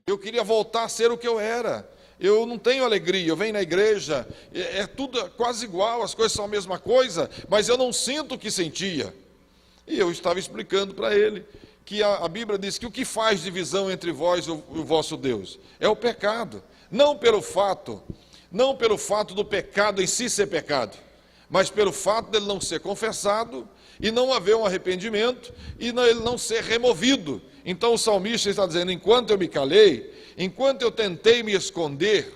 Eu queria voltar a ser o que eu era. Eu não tenho alegria, eu venho na igreja, é tudo quase igual, as coisas são a mesma coisa, mas eu não sinto o que sentia. E eu estava explicando para ele que a Bíblia diz que o que faz divisão entre vós e o vosso Deus é o pecado. Não pelo fato do pecado em si ser pecado, mas pelo fato dele não ser confessado e não haver um arrependimento e ele não ser removido. Então o salmista está dizendo: enquanto eu me calei, enquanto eu tentei me esconder,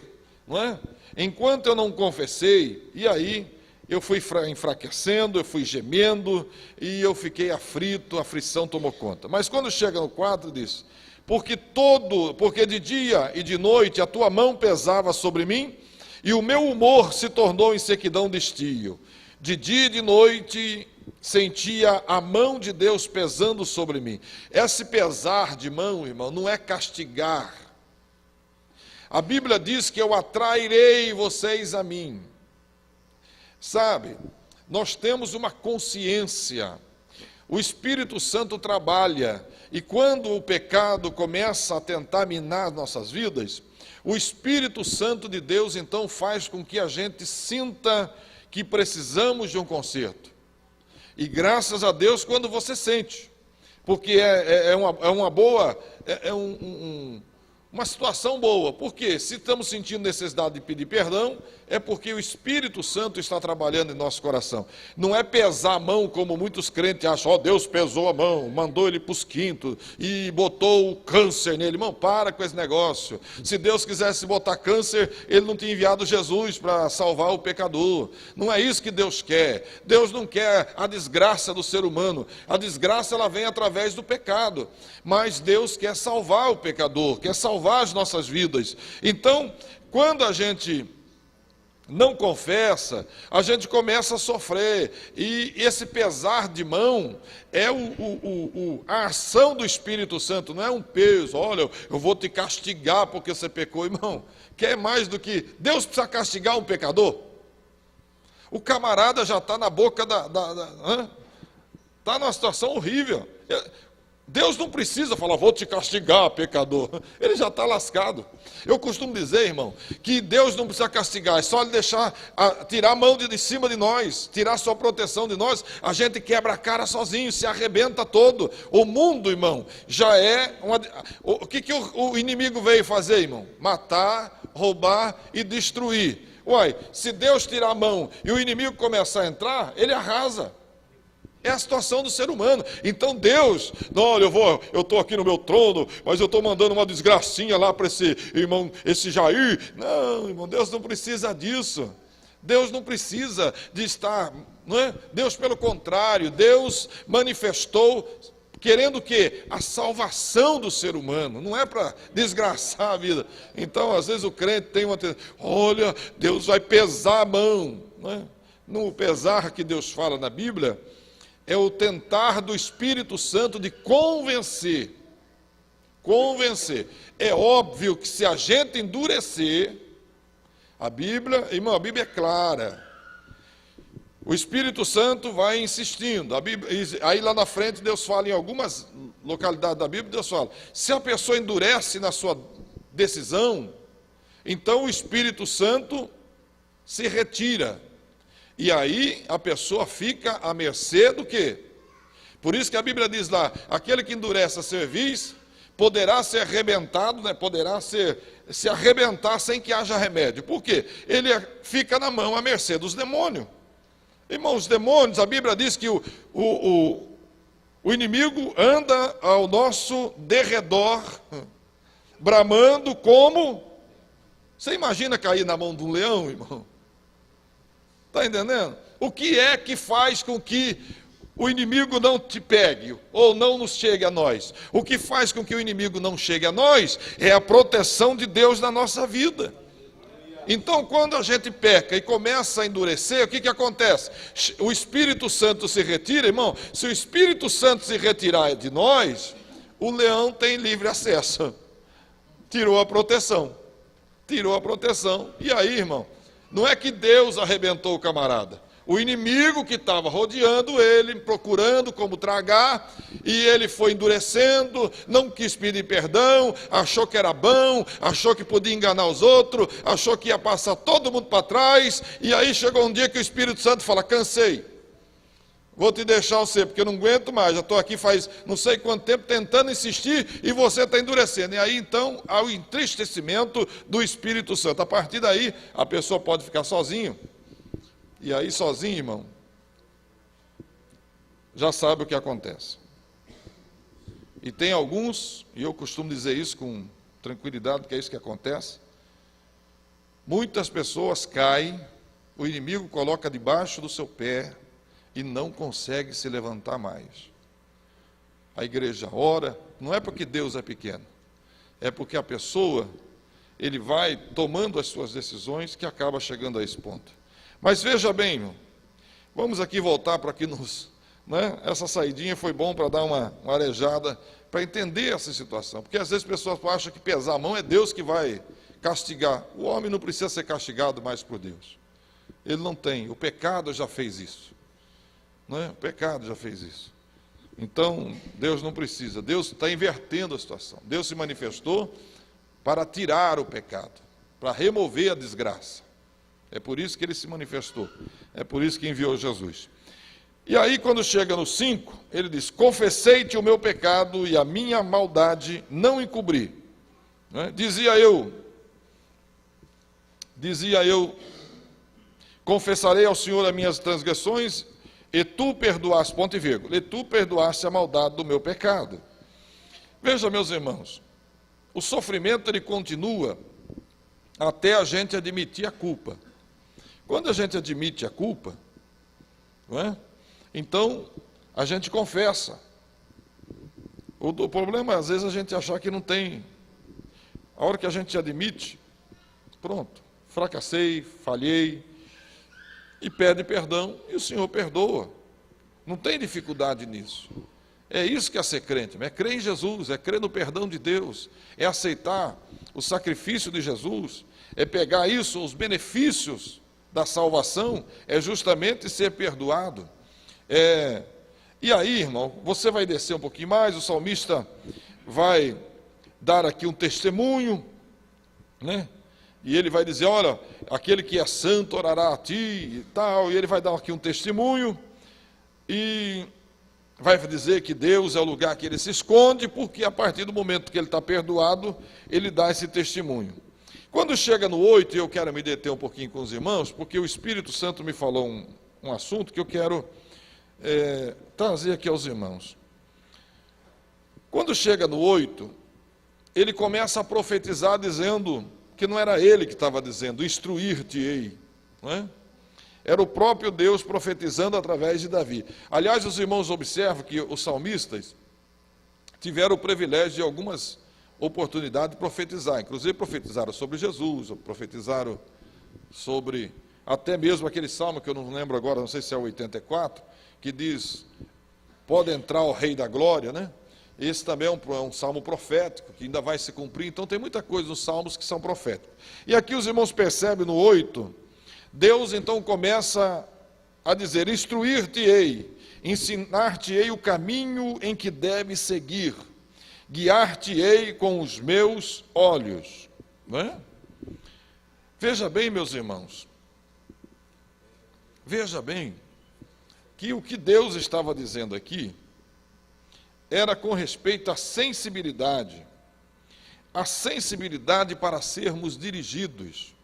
não é? Enquanto eu não confessei, e aí eu fui enfraquecendo, eu fui gemendo, e eu fiquei aflito, a aflição tomou conta. Mas quando chega no 4, diz: porque de dia e de noite a tua mão pesava sobre mim, e o meu humor se tornou em sequidão de estio. De dia e de noite sentia a mão de Deus pesando sobre mim. Esse pesar de mão, irmão, não é castigar. A Bíblia diz que eu atrairei vocês a mim. Sabe, nós temos uma consciência. O Espírito Santo trabalha, e quando o pecado começa a tentar minar nossas vidas, o Espírito Santo de Deus então faz com que a gente sinta que precisamos de um conserto. E graças a Deus quando você sente, porque é uma situação boa. Porque se estamos sentindo necessidade de pedir perdão, é porque o Espírito Santo está trabalhando em nosso coração. Não é pesar a mão como muitos crentes acham: Deus pesou a mão, mandou ele para os quintos e botou o câncer nele. Irmão, para com esse negócio. Se Deus quisesse botar câncer, ele não tinha enviado Jesus para salvar o pecador. Não é isso que Deus quer. Deus não quer a desgraça do ser humano. A desgraça ela vem através do pecado. Mas Deus quer salvar o pecador, quer salvar as nossas vidas. Então, quando a gente não confessa, a gente começa a sofrer, e esse pesar de mão é a ação do Espírito Santo, não é um peso. Olha, eu vou te castigar porque você pecou. Irmão, quer mais do que Deus precisa castigar um pecador? O camarada já está na boca está numa situação horrível. Deus não precisa falar: vou te castigar, pecador. Ele já está lascado. Eu costumo dizer, irmão, que Deus não precisa castigar, é só Ele tirar a mão de cima de nós, tirar a sua proteção de nós, a gente quebra a cara sozinho, se arrebenta todo. O mundo, irmão, já é o que o inimigo veio fazer, irmão? Matar, roubar e destruir. Uai, se Deus tirar a mão e o inimigo começar a entrar, ele arrasa. É a situação do ser humano. Então Deus, não, olha, eu estou aqui no meu trono, mas eu estou mandando uma desgracinha lá para esse irmão, esse Jair. Não, irmão, Deus não precisa disso. Deus não precisa de estar, não é? Deus, pelo contrário, Deus manifestou querendo o quê? A salvação do ser humano, não é para desgraçar a vida. Então, às vezes o crente tem olha, Deus vai pesar a mão, não é? No pesar que Deus fala na Bíblia, é o tentar do Espírito Santo de convencer. Convencer. É óbvio que se a gente endurecer, a Bíblia, irmão, a Bíblia é clara. O Espírito Santo vai insistindo. Aí lá na frente Deus fala, em algumas localidades da Bíblia, Deus fala: se a pessoa endurece na sua decisão, então o Espírito Santo se retira. E aí a pessoa fica à mercê do quê? Por isso que a Bíblia diz lá: aquele que endurece a cerviz poderá ser arrebentado, né? Poderá se arrebentar sem que haja remédio. Por quê? Ele fica na mão, à mercê dos demônios. Irmãos, os demônios, a Bíblia diz que o inimigo anda ao nosso derredor, bramando como... Você imagina cair na mão de um leão, irmão? Está entendendo? O que é que faz com que o inimigo não te pegue, ou não nos chegue a nós? O que faz com que o inimigo não chegue a nós é a proteção de Deus na nossa vida. Então, quando a gente peca e começa a endurecer, o que acontece? O Espírito Santo se retira, irmão. Se o Espírito Santo se retirar de nós, o leão tem livre acesso. Tirou a proteção. Tirou a proteção. E aí, irmão, não é que Deus arrebentou o camarada. o inimigo que estava rodeando ele, procurando como tragar, e ele foi endurecendo, não quis pedir perdão, achou que era bom, achou que podia enganar os outros, achou que ia passar todo mundo para trás, e aí chegou um dia que o Espírito Santo fala: cansei, vou te deixar você, porque eu não aguento mais, já estou aqui faz não sei quanto tempo tentando insistir, e você está endurecendo. E aí então há o entristecimento do Espírito Santo. A partir daí a pessoa pode ficar sozinho. E aí sozinho, irmão, já sabe o que acontece. E tem alguns, e eu costumo dizer isso com tranquilidade, porque é isso que acontece, muitas pessoas caem, o inimigo coloca debaixo do seu pé e não consegue se levantar mais. A igreja ora, não é porque Deus é pequeno, é porque a pessoa, ele vai tomando as suas decisões que acaba chegando a esse ponto. Mas veja bem, irmão, vamos aqui voltar para que essa saidinha foi bom para dar uma arejada, para entender essa situação, porque às vezes as pessoas acham que pesar a mão é Deus que vai castigar. O homem não precisa ser castigado mais por Deus, ele não tem, o pecado já fez isso, o pecado já fez isso, então Deus não precisa, Deus está invertendo a situação, Deus se manifestou para tirar o pecado, para remover a desgraça. É por isso que ele se manifestou, é por isso que enviou Jesus. E aí, quando chega no 5, ele diz: confessei-te o meu pecado e a minha maldade não encobri. Dizia eu, confessarei ao Senhor as minhas transgressões, e tu perdoaste, ponto e vírgula, e tu perdoaste a maldade do meu pecado. Veja, meus irmãos, o sofrimento ele continua até a gente admitir a culpa. Quando a gente admite a culpa, então a gente confessa. O problema é, às vezes, a gente achar que não tem. A hora que a gente admite, pronto, fracassei, falhei, e pede perdão, e o Senhor perdoa. Não tem dificuldade nisso. É isso que é ser crente, é crer em Jesus, é crer no perdão de Deus, é aceitar o sacrifício de Jesus, é pegar isso, os benefícios da salvação, é justamente ser perdoado. E aí, irmão, você vai descer um pouquinho mais, o salmista vai dar aqui um testemunho, e ele vai dizer: olha, aquele que é santo orará a ti e tal, e ele vai dar aqui um testemunho, e vai dizer que Deus é o lugar que ele se esconde, porque a partir do momento que ele está perdoado, ele dá esse testemunho. Quando chega no 8, eu quero me deter um pouquinho com os irmãos, porque o Espírito Santo me falou um assunto que eu quero trazer aqui aos irmãos. Quando chega no 8, ele começa a profetizar dizendo que não era ele que estava dizendo, instruir-te-ei, Era o próprio Deus profetizando através de Davi. Aliás, os irmãos observam que os salmistas tiveram o privilégio de algumas oportunidade de profetizar, inclusive profetizaram sobre Jesus, profetizaram sobre, até mesmo aquele salmo que eu não lembro agora, não sei se é o 84, que diz: pode entrar o Rei da Glória, Esse também é um salmo profético, que ainda vai se cumprir, então tem muita coisa nos salmos que são proféticos. E aqui os irmãos percebem no 8, Deus então começa a dizer: instruir-te-ei, ensinar-te-ei o caminho em que deves seguir, guiar-te-ei com os meus olhos. Veja bem, meus irmãos, veja bem, que o que Deus estava dizendo aqui era com respeito à sensibilidade para sermos dirigidos.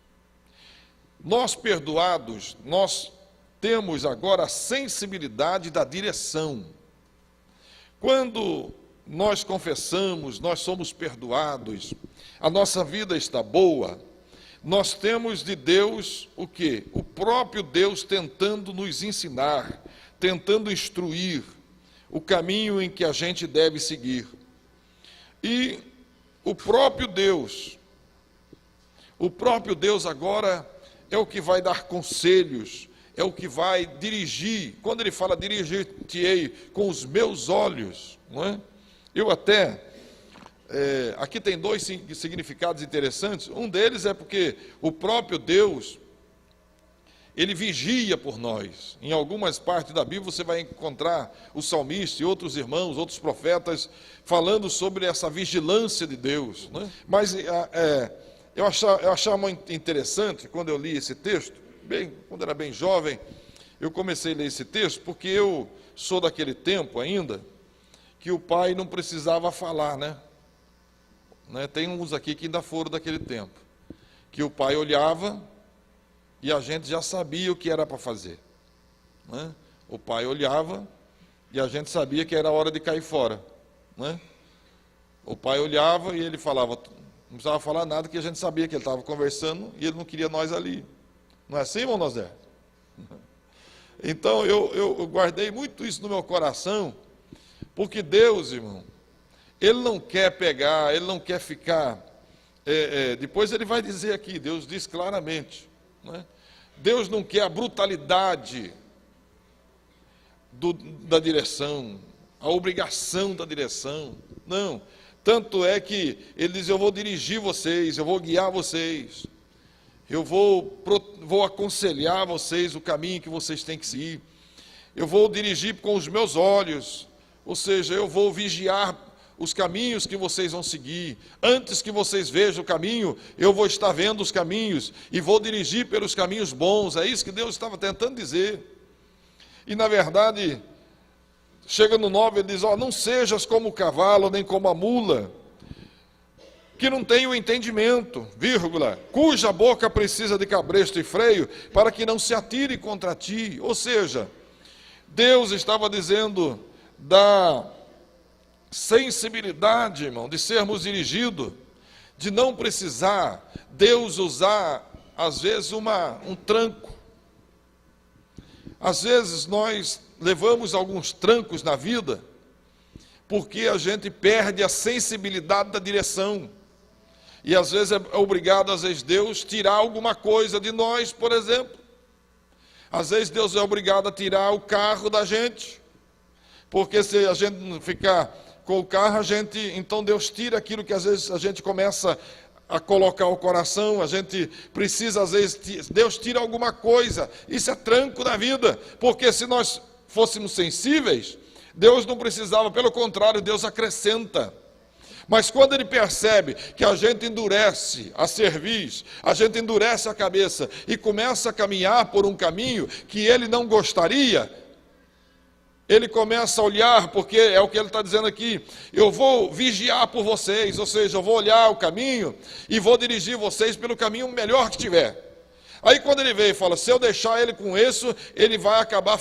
Nós perdoados, nós temos agora a sensibilidade da direção. Quando nós confessamos, nós somos perdoados, a nossa vida está boa, nós temos de Deus o quê? O próprio Deus tentando nos ensinar, tentando instruir o caminho em que a gente deve seguir. E o próprio Deus agora é o que vai dar conselhos, é o que vai dirigir. Quando ele fala dirigir-te-ei com os meus olhos, Eu até, aqui tem dois significados interessantes. Um deles é porque o próprio Deus, Ele vigia por nós. Em algumas partes da Bíblia você vai encontrar o salmista e outros irmãos, outros profetas, falando sobre essa vigilância de Deus, né? Mas eu achava muito interessante, quando eu li esse texto, quando era bem jovem, eu comecei a ler esse texto, porque eu sou daquele tempo ainda, que o pai não precisava falar, né? Tem uns aqui que ainda foram daquele tempo, que o pai olhava e a gente já sabia o que era para fazer, né? O pai olhava e a gente sabia que era hora de cair fora, né? O pai olhava e ele falava, não precisava falar nada, que a gente sabia que ele estava conversando e ele não queria nós ali. Não é assim, irmão Nozé? Então eu guardei muito isso no meu coração, porque Deus, irmão, Ele não quer pegar, Ele não quer ficar. Depois Ele vai dizer aqui, Deus diz claramente, né? Deus não quer a brutalidade da direção, a obrigação da direção, não. Tanto é que Ele diz, eu vou dirigir vocês, eu vou guiar vocês, eu vou aconselhar vocês o caminho que vocês têm que seguir, eu vou dirigir com os meus olhos, ou seja, eu vou vigiar os caminhos que vocês vão seguir. Antes que vocês vejam o caminho, eu vou estar vendo os caminhos e vou dirigir pelos caminhos bons. É isso que Deus estava tentando dizer. E na verdade, chega no 9, ele diz, não sejas como o cavalo, nem como a mula, que não tem o entendimento, cuja boca precisa de cabresto e freio, para que não se atire contra ti. Ou seja, Deus estava dizendo da sensibilidade, irmão, de sermos dirigidos, de não precisar Deus usar, às vezes, um tranco. Às vezes nós levamos alguns trancos na vida, porque a gente perde a sensibilidade da direção. E às vezes é obrigado, Deus tirar alguma coisa de nós, por exemplo. Às vezes Deus é obrigado a tirar o carro da gente, porque se a gente não ficar com o carro, então Deus tira aquilo que às vezes a gente começa a colocar o coração, a gente precisa, às vezes, Deus tira alguma coisa. Isso é tranco da vida, porque se nós fôssemos sensíveis, Deus não precisava, pelo contrário, Deus acrescenta. Mas quando Ele percebe que a gente endurece a cerviz, a gente endurece a cabeça e começa a caminhar por um caminho que Ele não gostaria, Ele começa a olhar, porque é o que Ele está dizendo aqui, eu vou vigiar por vocês, ou seja, eu vou olhar o caminho e vou dirigir vocês pelo caminho melhor que tiver. Aí quando Ele vem e fala, se eu deixar ele com isso, ele vai acabar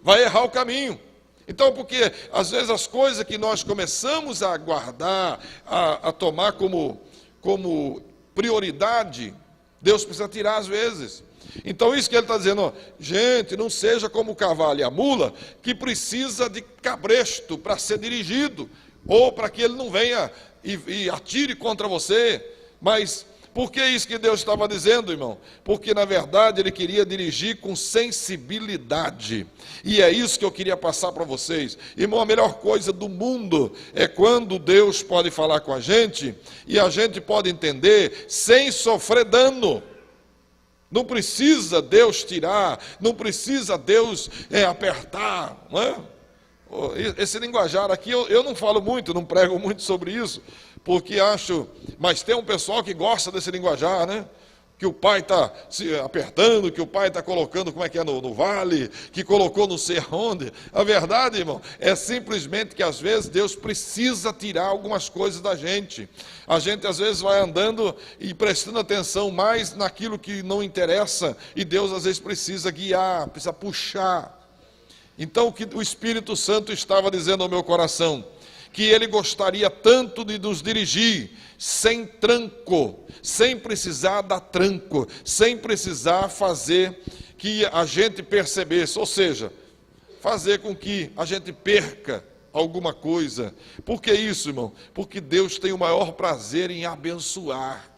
vai errar o caminho. Então, porque às vezes as coisas que nós começamos a guardar, a tomar como prioridade, Deus precisa tirar às vezes. Então isso que ele está dizendo, gente, não seja como o cavalo e a mula, que precisa de cabresto para ser dirigido, ou para que ele não venha e atire contra você. Mas por que isso que Deus estava dizendo, irmão? Porque na verdade Ele queria dirigir com sensibilidade, e é isso que eu queria passar para vocês. Irmão, a melhor coisa do mundo é quando Deus pode falar com a gente, e a gente pode entender sem sofrer dano. Não precisa Deus tirar, não precisa Deus apertar, não é? Esse linguajar aqui eu não falo muito, não prego muito sobre isso, porque mas tem um pessoal que gosta desse linguajar, né? Que o pai está se apertando, que o pai está colocando, como é que é, no vale, que colocou não sei aonde. A verdade, irmão, é simplesmente que às vezes Deus precisa tirar algumas coisas da gente. A gente às vezes vai andando e prestando atenção mais naquilo que não interessa, e Deus às vezes precisa guiar, precisa puxar. Então o que o Espírito Santo estava dizendo ao meu coração, que Ele gostaria tanto de nos dirigir, sem tranco, sem precisar dar tranco, sem precisar fazer que a gente percebesse, ou seja, fazer com que a gente perca alguma coisa. Por que isso, irmão? Porque Deus tem o maior prazer em abençoar.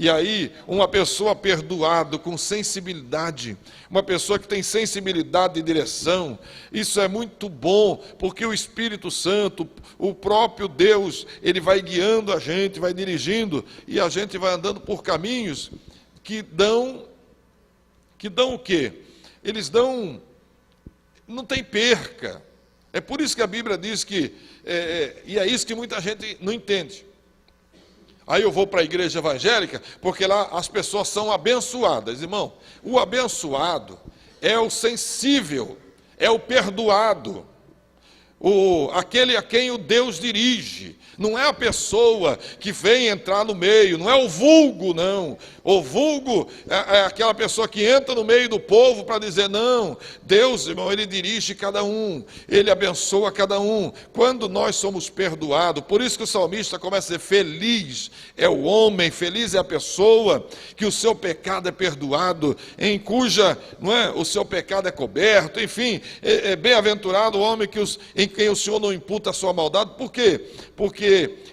E aí, uma pessoa perdoada, com sensibilidade, uma pessoa que tem sensibilidade de direção, isso é muito bom, porque o Espírito Santo, o próprio Deus, Ele vai guiando a gente, vai dirigindo, e a gente vai andando por caminhos que dão que dão o quê? Eles dão, não tem perca. É por isso que a Bíblia diz que, e é isso que muita gente não entende. Aí eu vou para a igreja evangélica, porque lá as pessoas são abençoadas. Irmão, o abençoado é o sensível, é o perdoado, aquele a quem o Deus dirige. Não é a pessoa que vem entrar no meio, não é o vulgo, não. O vulgo é aquela pessoa que entra no meio do povo para dizer, não, Deus, irmão, Ele dirige cada um, Ele abençoa cada um. Quando nós somos perdoados, por isso que o salmista começa a dizer, feliz é o homem, feliz é a pessoa que o seu pecado é perdoado, em cuja, não é, o seu pecado é coberto, enfim, bem-aventurado o homem em quem o Senhor não imputa a sua maldade. Por quê? Porque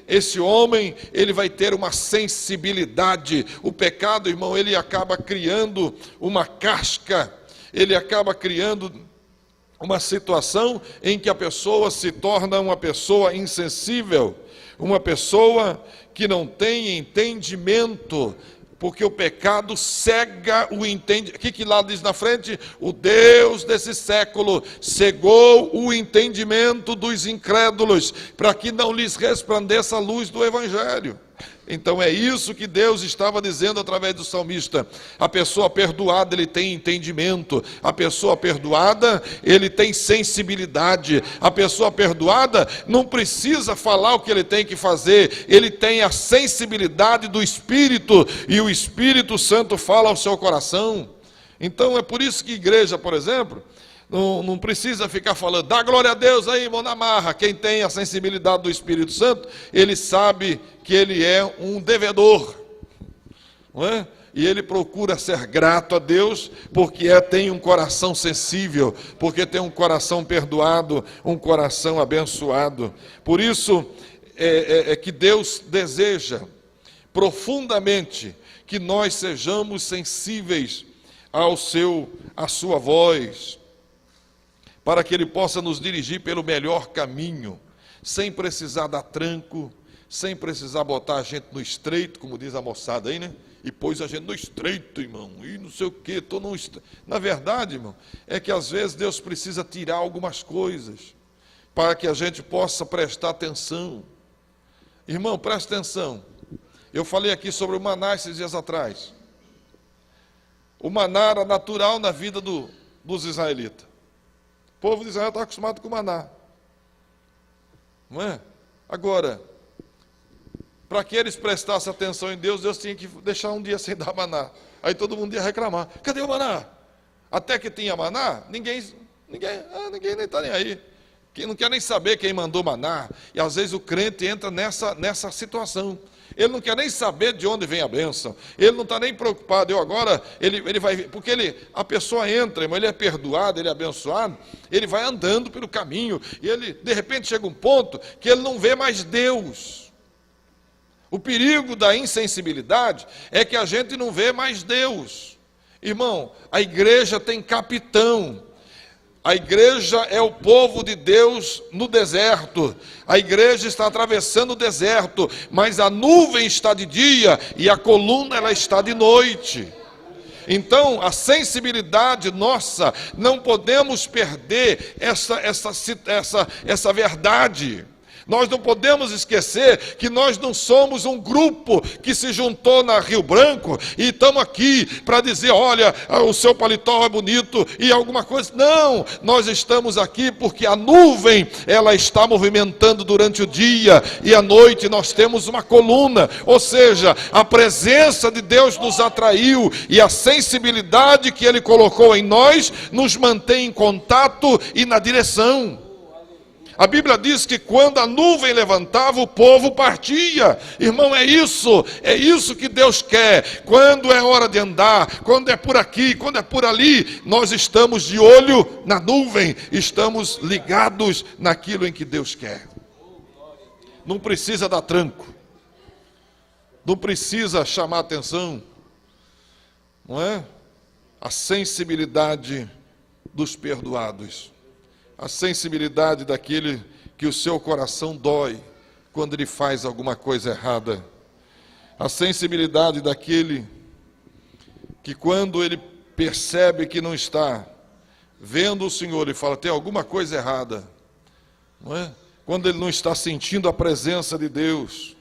esse homem, ele vai ter uma sensibilidade. O pecado, irmão, ele acaba criando uma casca, ele acaba criando uma situação em que a pessoa se torna uma pessoa insensível, uma pessoa que não tem entendimento, porque o pecado cega o entendimento. O que lá diz na frente? O Deus desse século cegou o entendimento dos incrédulos, para que não lhes resplandeça a luz do Evangelho. Então é isso que Deus estava dizendo através do salmista. A pessoa perdoada, ele tem entendimento. A pessoa perdoada, ele tem sensibilidade. A pessoa perdoada não precisa falar o que ele tem que fazer. Ele tem a sensibilidade do Espírito, e o Espírito Santo fala ao seu coração. Então é por isso que igreja, por exemplo, não precisa ficar falando, dá glória a Deus aí, mão na marra. Quem tem a sensibilidade do Espírito Santo, ele sabe que ele é um devedor, não é? E ele procura ser grato a Deus, porque tem um coração sensível, porque tem um coração perdoado, um coração abençoado. Por isso é que Deus deseja profundamente que nós sejamos sensíveis à sua voz, para que Ele possa nos dirigir pelo melhor caminho, sem precisar dar tranco, sem precisar botar a gente no estreito, como diz a moçada aí, né? E pôs a gente no estreito, irmão, e não sei o quê, estou no estreito. Na verdade, irmão, é que às vezes Deus precisa tirar algumas coisas, para que a gente possa prestar atenção. Irmão, presta atenção. Eu falei aqui sobre o maná esses dias atrás. O maná era natural na vida dos israelitas. O povo de Israel está acostumado com maná, não é? Agora, para que eles prestassem atenção em Deus, Deus tinha que deixar um dia sem dar maná. Aí todo mundo ia reclamar, cadê o maná? Até que tinha maná, ninguém nem está nem aí. Quem não quer nem saber quem mandou maná. E às vezes o crente entra nessa situação. Ele não quer nem saber de onde vem a bênção. Ele não está nem preocupado. Ele vai, porque a pessoa entra, irmão, ele é perdoado, ele é abençoado, ele vai andando pelo caminho, e ele, de repente, chega um ponto que ele não vê mais Deus. O perigo da insensibilidade é que a gente não vê mais Deus. Irmão, a igreja tem capitão. A igreja é o povo de Deus no deserto. A igreja está atravessando o deserto, mas a nuvem está de dia e a coluna ela está de noite. Então, a sensibilidade nossa, não podemos perder essa verdade. Nós não podemos esquecer que nós não somos um grupo que se juntou na Rio Branco e estamos aqui para dizer, olha, o seu paletó é bonito e alguma coisa. Não, nós estamos aqui porque a nuvem, ela está movimentando durante o dia, e à noite nós temos uma coluna. Ou seja, a presença de Deus nos atraiu, e a sensibilidade que Ele colocou em nós nos mantém em contato e na direção. A Bíblia diz que quando a nuvem levantava, o povo partia. Irmão, é isso que Deus quer. Quando é hora de andar, quando é por aqui, quando é por ali, nós estamos de olho na nuvem, estamos ligados naquilo em que Deus quer. Não precisa dar tranco, não precisa chamar atenção, não é? A sensibilidade dos perdoados. A sensibilidade daquele que o seu coração dói quando ele faz alguma coisa errada. A sensibilidade daquele que quando ele percebe que não está vendo o Senhor e fala, tem alguma coisa errada, não é? Quando ele não está sentindo a presença de Deus.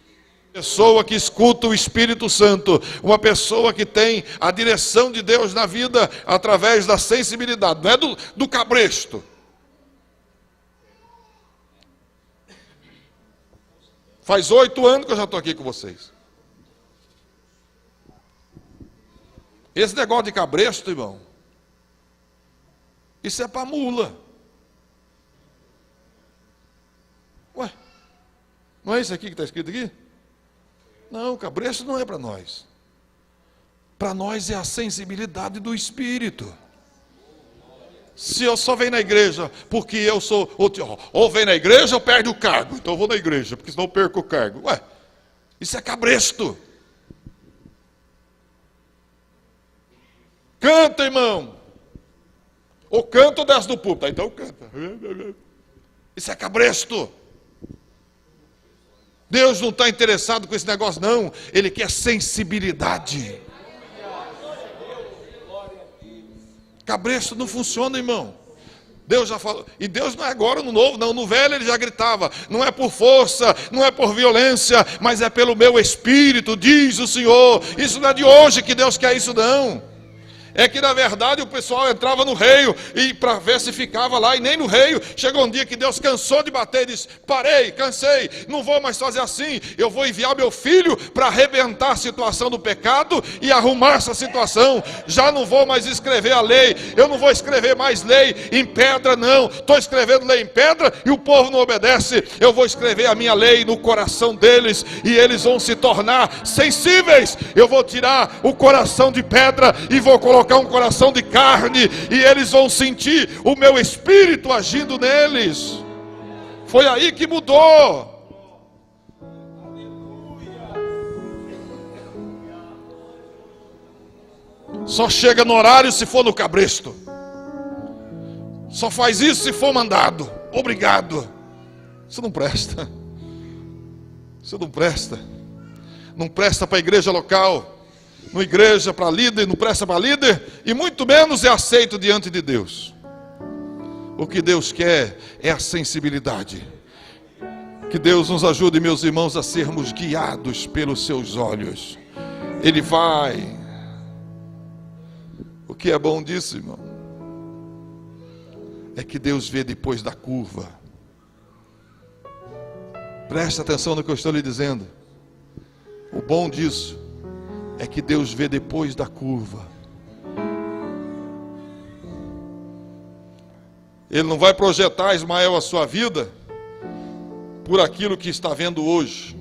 Pessoa que escuta o Espírito Santo, uma pessoa que tem a direção de Deus na vida através da sensibilidade, não é do cabresto. Faz 8 anos que eu já estou aqui com vocês. Esse negócio de cabresto, irmão, isso é para mula. Ué, não é isso aqui que está escrito aqui? Não, cabresto não é para nós. Para nós é a sensibilidade do Espírito. Se eu só venho na igreja porque eu sou, ou venho na igreja ou perdo o cargo, então eu vou na igreja, porque senão eu perco o cargo. Ué, isso é cabresto. Canta, irmão. Ou canta ou desce do púlpito. Então canta. Isso é cabresto. Deus não está interessado com esse negócio, não. Ele quer sensibilidade. Cabresto não funciona, irmão. Deus já falou. E Deus não é agora no novo, não. No velho ele já gritava. Não é por força, não é por violência, mas é pelo meu espírito, diz o Senhor. Isso não é de hoje que Deus quer isso, não. É que na verdade o pessoal entrava no reio e para ver se ficava lá, e nem no reio. Chegou um dia que Deus cansou de bater e disse, parei, cansei, não vou mais fazer assim. Eu vou enviar meu filho para arrebentar a situação do pecado e arrumar essa situação. Já não vou mais escrever a lei, eu não vou escrever mais lei em pedra, não. Estou escrevendo lei em pedra e o povo não obedece. Eu vou escrever a minha lei no coração deles e eles vão se tornar sensíveis. Eu vou tirar o coração de pedra e vou colocar um coração de carne, e eles vão sentir o meu espírito agindo neles. Foi aí que mudou. Só chega no horário se for no cabresto. Só faz isso se for mandado. Obrigado. Isso não presta. Isso não presta. Não presta para a igreja local. Não igreja para líder, não presta para líder, e muito menos é aceito diante de Deus. O que Deus quer é a sensibilidade. Que Deus nos ajude, meus irmãos, a sermos guiados pelos seus olhos. Ele vai. O que é bom disso, irmão? É que Deus vê depois da curva. Preste atenção no que eu estou lhe dizendo. O bom disso é que Deus vê depois da curva. Ele não vai projetar, Ismael, a sua vida por aquilo que está vendo hoje.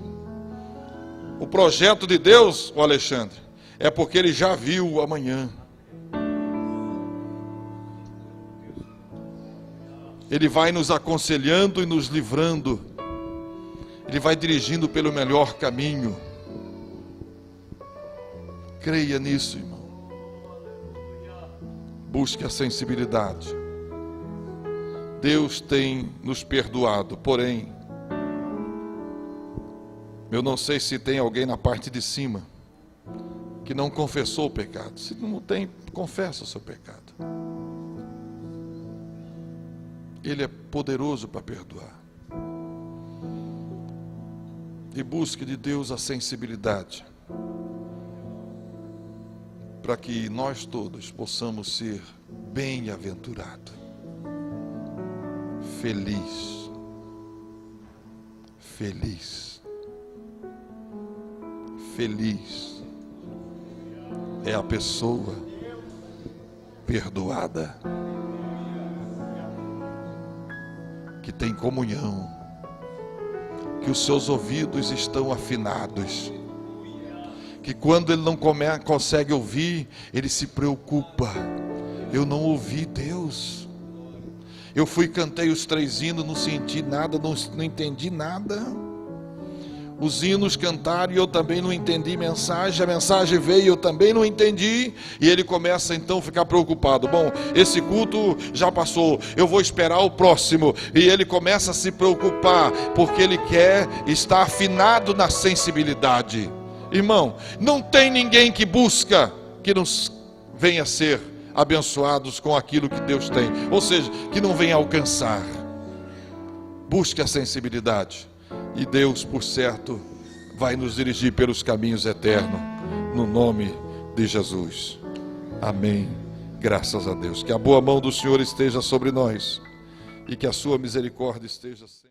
O projeto de Deus, o Alexandre, é porque Ele já viu o amanhã. Ele vai nos aconselhando e nos livrando. Ele vai dirigindo pelo melhor caminho. Creia nisso, irmão. Busque a sensibilidade. Deus tem nos perdoado, porém, eu não sei se tem alguém na parte de cima que não confessou o pecado. Se não tem, confessa o seu pecado. Ele é poderoso para perdoar. E busque de Deus a sensibilidade, para que nós todos possamos ser bem-aventurados, feliz, feliz, feliz é a pessoa perdoada, que tem comunhão, que os seus ouvidos estão afinados, que quando ele não consegue ouvir, ele se preocupa. Eu não ouvi Deus. Eu cantei os 3 hinos, não senti nada, não entendi nada. Os hinos cantaram e eu também não entendi a mensagem veio e eu também não entendi. E ele começa então a ficar preocupado. Bom, esse culto já passou, eu vou esperar o próximo. E ele começa a se preocupar, porque ele quer estar afinado na sensibilidade. Irmão, não tem ninguém que busca que nos venha ser abençoados com aquilo que Deus tem. Ou seja, que não venha alcançar. Busque a sensibilidade. E Deus, por certo, vai nos dirigir pelos caminhos eternos. No nome de Jesus. Amém. Graças a Deus. Que a boa mão do Senhor esteja sobre nós. E que a sua misericórdia esteja sempre.